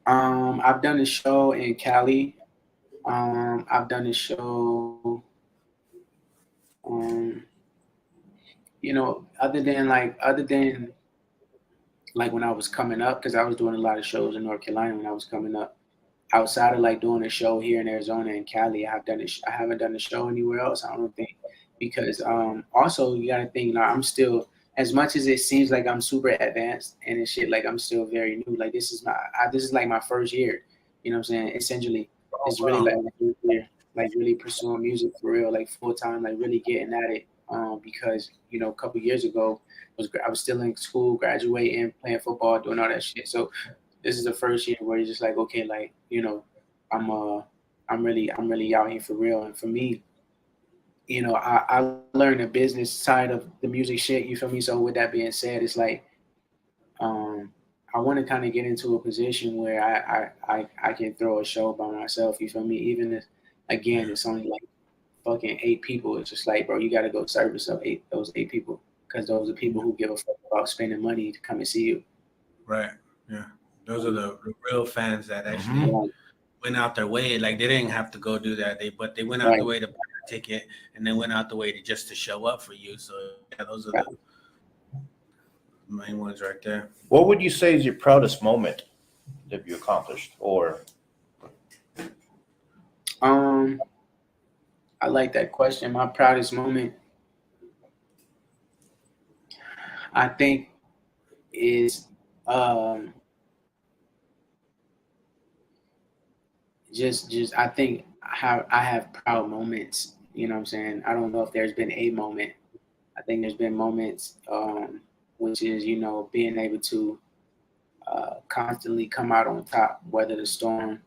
Speaker 3: I've done a show in Cali. I've done a show, other than when I was coming up, because I was doing a lot of shows in North Carolina when I was coming up. Outside of like doing a show here in Arizona and Cali, I haven't done a show anywhere else, I don't think, because also you gotta think, like, I'm still, as much as it seems like I'm super advanced and shit, like I'm still very new. Like this is like my first year, you know what I'm saying? Essentially, it's really like my first year, like really pursuing music for real, like full time, like really getting at it. Because a couple years ago, I was still in school, graduating, playing football, doing all that shit. So this is the first year where you're just like, okay, like, I'm really out here for real. And for me, I learned the business side of the music shit, you feel me? So with that being said, it's like, I want to kind of get into a position where I can throw a show by myself, you feel me? Even if, again, it's only like fucking 8 people. It's just like, bro, you got to go service up those 8 people, because those are people who give a fuck about spending money to come and see you.
Speaker 1: Right. Yeah. Those are the real fans that actually went out their way. Like, they didn't have to go do that. But they went out the way to buy a ticket, and then went out the way to show up for you. So yeah, those are the main ones right there.
Speaker 2: What would you say is your proudest moment that you accomplished? Or
Speaker 3: I like that question. My proudest moment, I think, is just I think I have proud moments. You know what I'm saying? I don't know if there's been a moment. I think there's been moments, which is, you know, being able to constantly come out on top, weather the storm,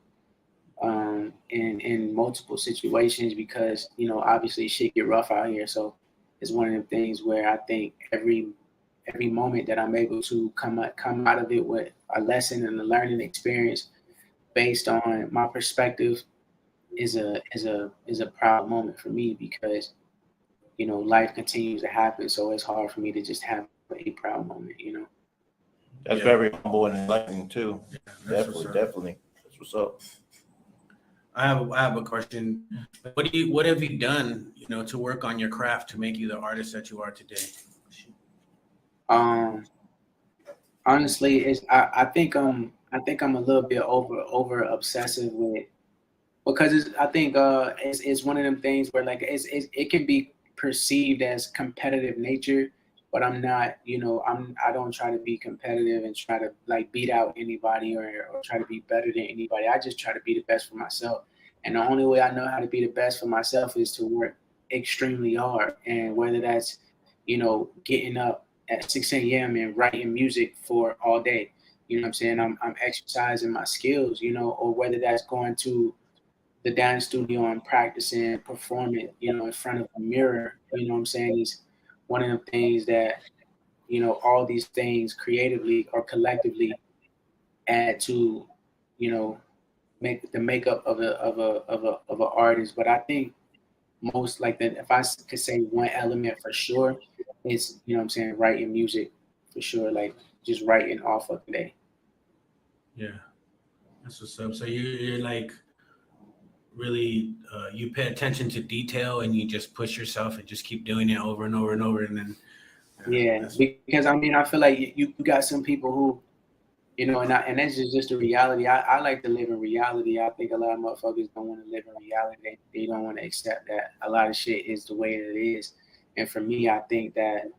Speaker 3: in multiple situations, because, you know, obviously shit get rough out here. So it's one of them things where I think every moment that I'm able to come out of it with a lesson and a learning experience based on my perspective is a proud moment for me, because, you know, life continues to happen. So it's hard for me to just have a proud moment, you know.
Speaker 2: that's very humble and enlightening too.
Speaker 1: Yeah,
Speaker 2: Definitely. That's what's up.
Speaker 1: I have a question. What have you done, you know, to work on your craft to make you the artist that you are today?
Speaker 3: Honestly, I think I'm a little bit over obsessive with, because I think it's one of them things where, like, it can be perceived as competitive nature, but I'm not, you know, I don't try to be competitive and try to like beat out anybody or try to be better than anybody. I just try to be the best for myself. And the only way I know how to be the best for myself is to work extremely hard. And whether that's, you know, getting up at 6 a.m. and writing music for all day, you know what I'm saying? I'm exercising my skills, you know, or whether that's going to the dance studio and practicing, performing, you know, in front of a mirror, you know what I'm saying, is one of the things that, you know, all these things creatively or collectively add to, you know, make the makeup of a artist. But I think most, like, that, if I could say one element for sure, it's, you know what I'm saying, writing music for sure, like just writing off of the day.
Speaker 1: Yeah, that's what's up. So you're like really you pay attention to detail and you just push yourself and just keep doing it over and over and over, and then
Speaker 3: because I mean, I feel like you got some people who, you know, and that's just the reality. I like to live in reality. I think a lot of motherfuckers don't want to live in reality. They don't want to accept that a lot of shit is the way that it is. And for me, I think that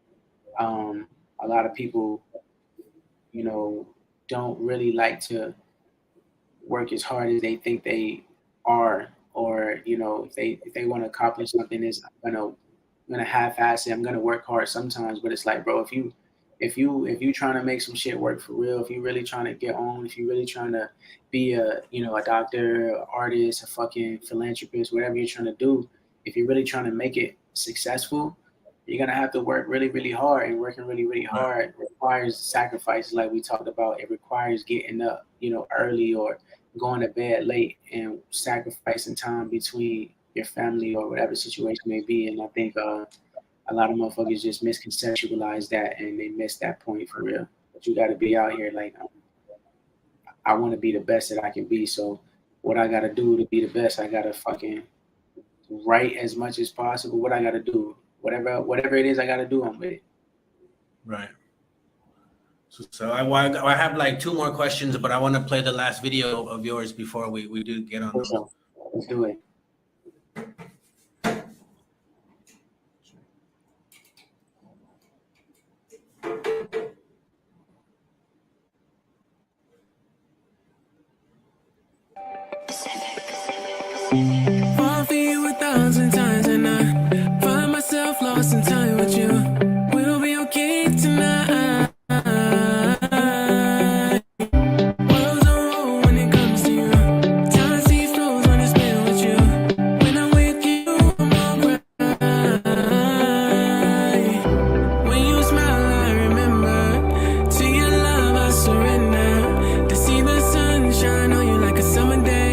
Speaker 3: a lot of people, you know, don't really like to work as hard as they think they are, or, you know, if they want to accomplish something, is I'm gonna half-ass it. I'm gonna work hard sometimes, but it's like, bro, if you trying to make some shit work for real, if you really trying to get on, if you really trying to be a, you know, a doctor, an artist, a fucking philanthropist, whatever you're trying to do, if you're really trying to make it successful, you're gonna have to work really, really hard, and working really, really hard requires sacrifices, like we talked about. It requires getting up, you know, early, or going to bed late, and sacrificing time between your family or whatever situation may be. And I think a lot of motherfuckers just misconceptualize that, and they miss that point for real. But you got to be out here like, I want to be the best that I can be. So what I got to do to be the best, I got to fucking write as much as possible. What I got to do, whatever it is I got to do, I'm with it.
Speaker 1: Right. So I have like 2 more questions, but I want to play the last video of yours before we do get on.
Speaker 3: Let's do it.
Speaker 4: Fall for you 1,000 times, and I find myself lost in time with you. We'll be okay tonight. Worlds are wrong when it comes to you. Time sees flows when it's been with you. When I'm with you, I'm alright. When you smile, I remember. To your love, I surrender. To see the sun shine on you like a summer day.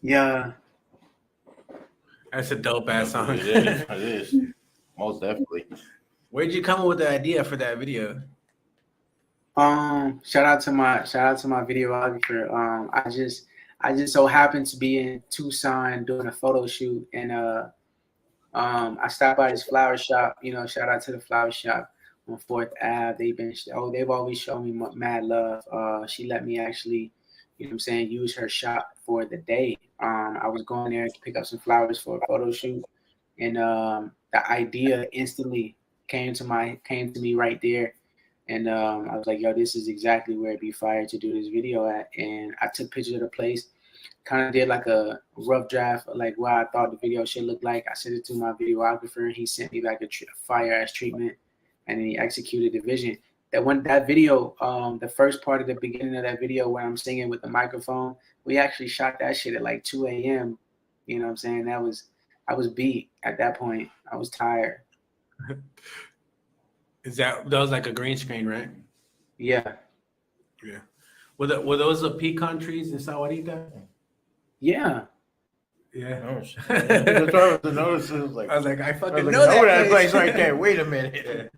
Speaker 3: Yeah.
Speaker 1: That's a dope ass song.
Speaker 2: It is. It is. Most definitely.
Speaker 1: Where'd you come up with the idea for that video?
Speaker 3: Shout out to my videographer. I just so happened to be in Tucson doing a photo shoot, and I stopped by this flower shop. You know, shout out to the flower shop on 4th Ave. They've always shown me mad love. She let me actually, you know what I'm saying, use her shop for the day. I was going there to pick up some flowers for a photo shoot, and the idea instantly came to me right there. And I was like, yo, this is exactly where it'd be fire to do this video at. And I took pictures of the place, kind of did like a rough draft, like what I thought the video should look like. I sent it to my videographer, and he sent me like a fire ass treatment, and then he executed the vision. That video, the first part of the beginning of that video where I'm singing with the microphone, we actually shot that shit at like 2 a.m. You know what I'm saying? I was beat at that point. I was tired.
Speaker 1: That was like a green screen, right?
Speaker 3: Yeah.
Speaker 1: Yeah. Were those the pecan trees in Sahuarita?
Speaker 3: Yeah.
Speaker 1: Yeah.
Speaker 2: Oh, shit. I was to notice, it was like,
Speaker 1: I was like, I fucking
Speaker 2: know
Speaker 1: know
Speaker 2: that place right there. Wait a minute.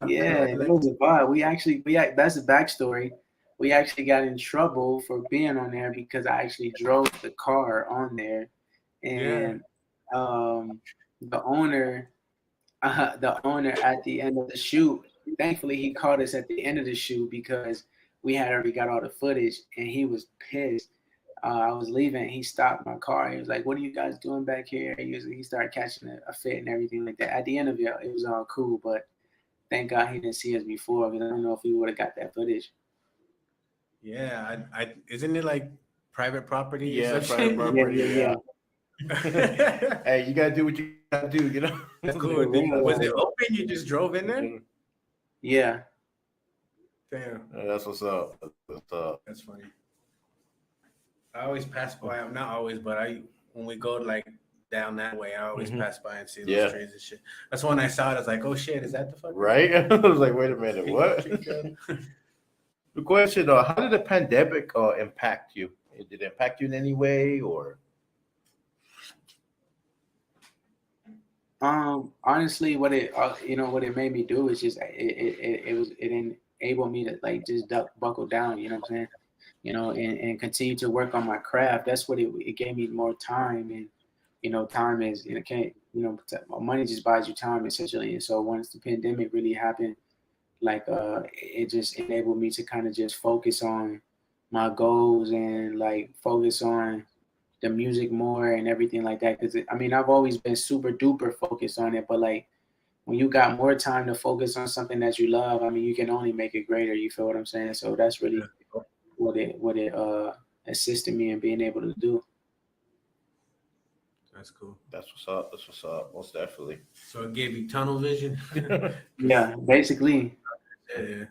Speaker 3: Yeah, it was a vibe. That's the backstory. We actually got in trouble for being on there because I actually drove the car on there, and the owner at the end of the shoot, thankfully he called us at the end of the shoot because we had already got all the footage, and he was pissed. I was leaving. He stopped my car. He was like, "What are you guys doing back here?" He started catching a fit and everything like that. At the end of it, it was all cool, but thank God he didn't see us before, because I don't know if we would have got that footage.
Speaker 1: Yeah, I isn't it like private property?
Speaker 2: Yeah,
Speaker 1: private
Speaker 2: property.
Speaker 3: Yeah.
Speaker 2: Hey, you gotta do what you gotta do, you know.
Speaker 1: That's cool. Was it open? You just drove in there?
Speaker 3: Yeah.
Speaker 1: Damn.
Speaker 2: That's what's up.
Speaker 1: That's funny. I always pass by. Not always, but when we go like down that way, I always pass by and see those trees and shit. That's when I saw it. I was like, "Oh shit, is that the fuck?"
Speaker 2: Right? I was like, "Wait a minute, what?" The question though, how did the pandemic impact you? Did it impact you in any way, or?
Speaker 3: Honestly, what it made me do is just it enabled me to like just buckle down. You know what I'm saying? You know, and continue to work on my craft. That's what it gave me more time. And you know, time is, you know, can't, you know, money just buys you time essentially. And so once the pandemic really happened, like it just enabled me to kind of just focus on my goals and like focus on the music more and everything like that. Because I mean, I've always been super duper focused on it, but like when you got more time to focus on something that you love, I mean, you can only make it greater. You feel what I'm saying? So that's really what it assisted me in being able to do.
Speaker 1: That's cool.
Speaker 2: That's what's up. That's what's up. Most definitely.
Speaker 1: So it gave you tunnel vision.
Speaker 3: Yeah, basically.
Speaker 1: Yeah.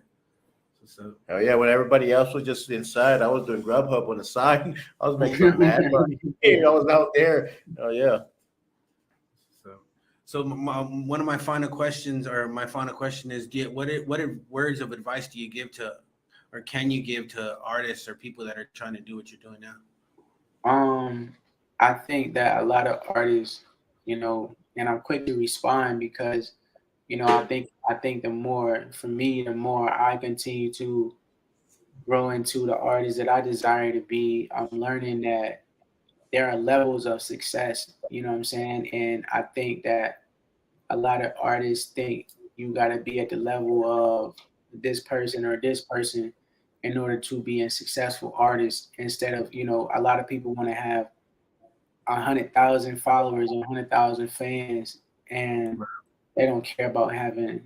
Speaker 1: So
Speaker 2: Oh yeah, when everybody else was just inside, I was doing Grubhub on the side. I was making some mad money. I was out there. Oh yeah.
Speaker 1: So one of my final questions, is, what words of advice do you give to, or can you give to artists or people that are trying to do what you're doing now?
Speaker 3: I think that a lot of artists, you know, and I'm quick to respond because, you know, I think the more I continue to grow into the artist that I desire to be, I'm learning that there are levels of success, you know what I'm saying? And I think that a lot of artists think you got to be at the level of this person or this person in order to be a successful artist, instead of, you know, a lot of people want to have 100,000 followers and 100,000 fans, and they don't care about having,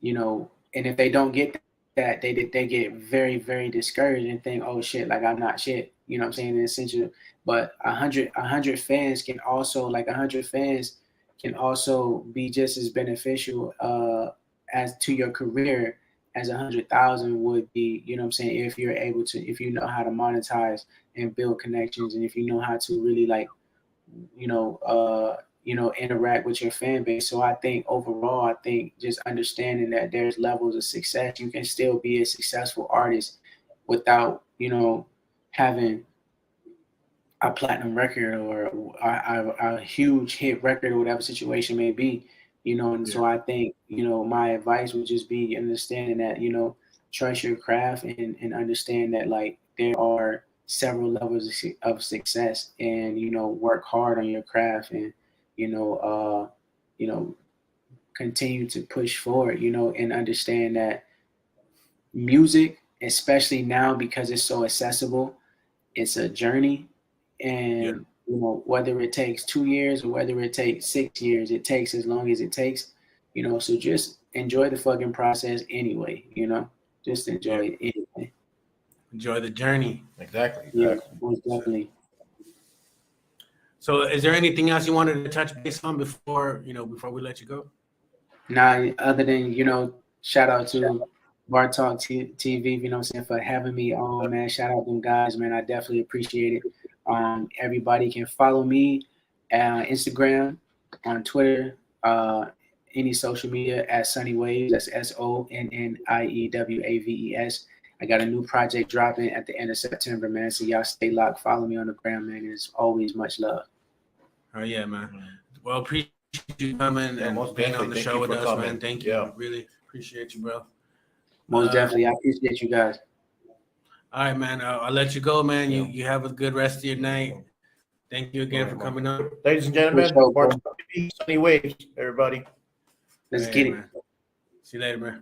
Speaker 3: you know, and if they don't get that, they get very, very discouraged and think, oh shit, like I'm not shit. You know what I'm saying? In essential, but 100 fans can also, like 100 fans can also be just as beneficial as to your career as 100,000 would be. You know what I'm saying? If you're able to, if you know how to monetize and build connections, and if you know how to really like, interact with your fan base. So I think overall, I think just understanding that there's levels of success, you can still be a successful artist without, you know, having a platinum record or a huge hit record or whatever situation may be, you know. And so I think, you know, my advice would just be understanding that, you know, trust your craft and understand that like there are several levels of success, and, you know, work hard on your craft, and, you know, continue to push forward, you know, and understand that music, especially now because it's so accessible, it's a journey. And you know, whether it takes 2 years or whether it takes 6 years, it takes as long as it takes, you know. So just enjoy the fucking process anyway, you know. Just enjoy it anyway.
Speaker 1: Enjoy the journey.
Speaker 2: Exactly.
Speaker 3: Yeah, most definitely.
Speaker 1: So is there anything else you wanted to touch base on before we let you go?
Speaker 3: Nah, other than, you know, shout out to Bar Talk TV, you know what I'm saying, for having me on, man. Shout out them guys, man. I definitely appreciate it. Everybody can follow me on Instagram, on Twitter, any social media at Sonnie Waves. That's SONNIEWAVES. I got a new project dropping at the end of September, man. So y'all stay locked. Follow me on the gram, man. It's always much love.
Speaker 1: Oh yeah, man. Well, appreciate you coming and being on the show with us, man. Thank you. Really appreciate you, bro.
Speaker 3: Most definitely. I appreciate you guys.
Speaker 1: All right, man. I'll let you go, man. You have a good rest of your night. Thank you again for coming on.
Speaker 2: Ladies and gentlemen, Sonnie Waves, everybody.
Speaker 3: Let's get it.
Speaker 1: Man. See you later, man.